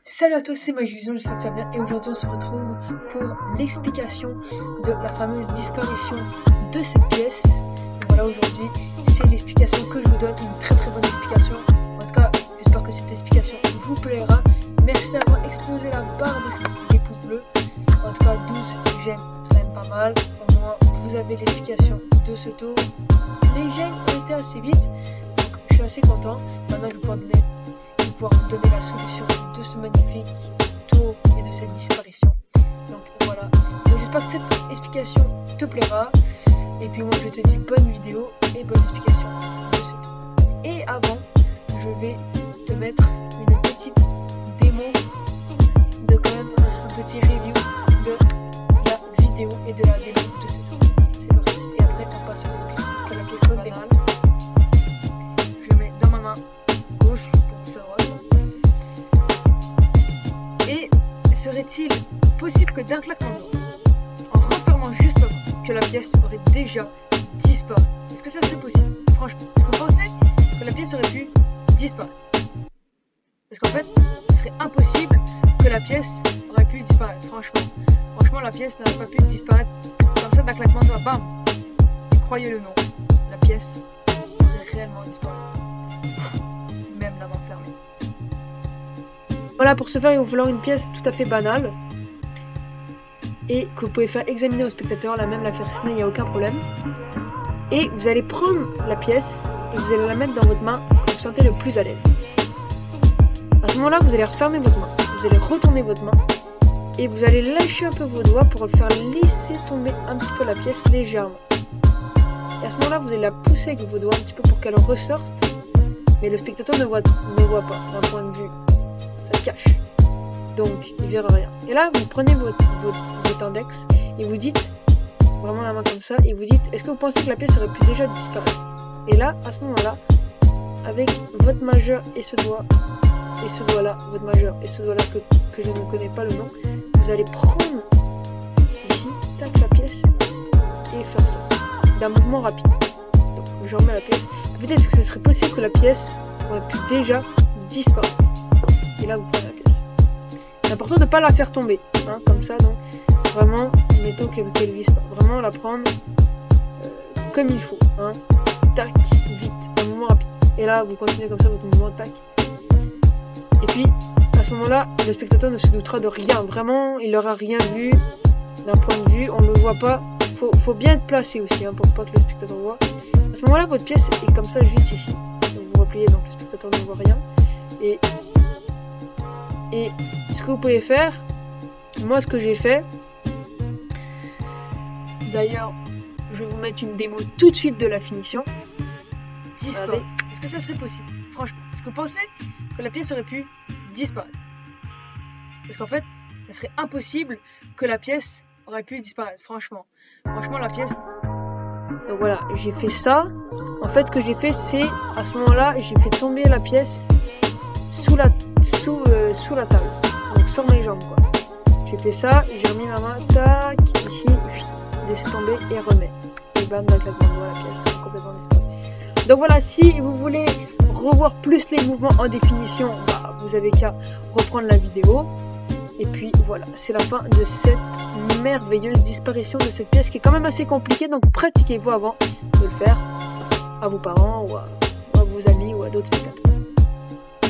Salut à tous, c'est Magizon, j'espère que tu vas bien et aujourd'hui on se retrouve pour l'explication de la fameuse disparition de cette pièce. Et voilà, aujourd'hui c'est l'explication que je vous donne, une très bonne explication. En tout cas, j'espère que cette explication vous plaira. Merci d'avoir explosé la barre des pouces bleus. En tout cas, 12 j'aime, c'est quand même pas mal. Au moins vous avez l'explication de ce tour. Les j'aime ont été assez vite, donc je suis assez content. Maintenant je vais pouvoir vous donner la solution de ce magnifique tour et de cette disparition. Donc voilà, donc j'espère que cette explication te plaira. Et puis moi je te dis bonne vidéo et bonne explication de ce tour. Et avant, je vais te mettre une petite démo de quand même un petit review de la vidéo et de la démo de ce tour. C'est parti. Et après on passe aux explications. Que la pièce soit banale. Je le mets dans ma main gauche pour vous savoir. Et serait-il possible que d'un claquement de doigts, en refermant juste la main, que la pièce aurait déjà disparu? Est-ce que ça serait possible? Franchement, est-ce que vous pensez que la pièce aurait pu disparaître? Parce qu'en fait, ce serait impossible que la pièce aurait pu disparaître. Franchement, la pièce n'aurait pas pu disparaître comme ça d'un claquement de doigts. Bam! Et croyez-le non, la pièce aurait réellement disparu. Même la main fermée. Voilà, pour ce faire, il va falloir une pièce tout à fait banale et que vous pouvez faire examiner au spectateur, la même la faire signer, il n'y a aucun problème. Et vous allez prendre la pièce et vous allez la mettre dans votre main que vous sentez le plus à l'aise. À ce moment-là, vous allez refermer votre main, vous allez retourner votre main et vous allez lâcher un peu vos doigts pour faire laisser tomber un petit peu la pièce légèrement. Et à ce moment-là, vous allez la pousser avec vos doigts un petit peu pour qu'elle ressorte, mais le spectateur ne voit pas d'un point de vue. Ça cache, donc il verra rien. Et là vous prenez votre index et vous dites, vraiment la main comme ça, et vous dites, est-ce que vous pensez que la pièce aurait pu déjà disparaître? Et là, à ce moment là, avec votre majeur et ce doigt là, votre majeur et ce doigt là que je ne connais pas le nom, vous allez prendre ici, tac, la pièce et faire ça d'un mouvement rapide. Donc je remets la pièce. Peut-être est-ce que ce serait possible que la pièce aurait pu déjà disparaître? Et là vous prenez la pièce. C'est important de ne pas la faire tomber, hein, comme ça, donc vraiment, mettons qu'elle glisse pas. Vraiment la prendre comme il faut, hein. Tac, vite, un mouvement rapide. Et là vous continuez comme ça votre mouvement, tac. Et puis à ce moment-là, le spectateur ne se doutera de rien. Vraiment, il n'aura rien vu d'un point de vue, on ne le voit pas. Faut bien être placé aussi, hein, pour pas que le spectateur voit. À ce moment-là, votre pièce est comme ça juste ici. Donc vous repliez, donc le spectateur ne voit rien. Et ce que vous pouvez faire, moi ce que j'ai fait, d'ailleurs je vais vous mettre une démo tout de suite de la finition. Disparaître. Est-ce que ça serait possible? Franchement, est-ce que vous pensez que la pièce aurait pu disparaître? Parce qu'en fait, ça serait impossible que la pièce aurait pu disparaître. Franchement la pièce. Donc voilà, j'ai fait ça. En fait, ce que j'ai fait, c'est à ce moment-là, j'ai fait tomber la pièce sous la table, donc sur mes jambes quoi. J'ai fait ça, j'ai remis ma main, tac, ici, laisser tomber et remettre. Et bam, d'un claquement de doigts, la pièce est complètement disparue. Donc voilà, si vous voulez revoir plus les mouvements en définition, bah, vous avez qu'à reprendre la vidéo. Et puis voilà, c'est la fin de cette merveilleuse disparition de cette pièce qui est quand même assez compliquée, donc pratiquez-vous avant de le faire à vos parents ou à vos amis ou à d'autres spectateurs.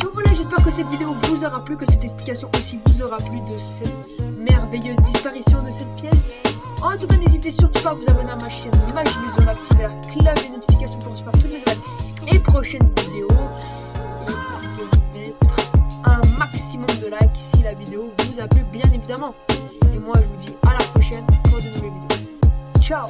Donc voilà, j'espère que cette vidéo vous aura plu, que cette explication aussi vous aura plu de cette merveilleuse disparition de cette pièce. En tout cas, n'hésitez surtout pas à vous abonner à ma chaîne Magizon, activer la cloche de notification pour recevoir toutes mes nouvelles et prochaines vidéos. Et de mettre un maximum de likes si la vidéo vous a plu, bien évidemment. Et moi, je vous dis à la prochaine pour de nouvelles vidéos. Ciao!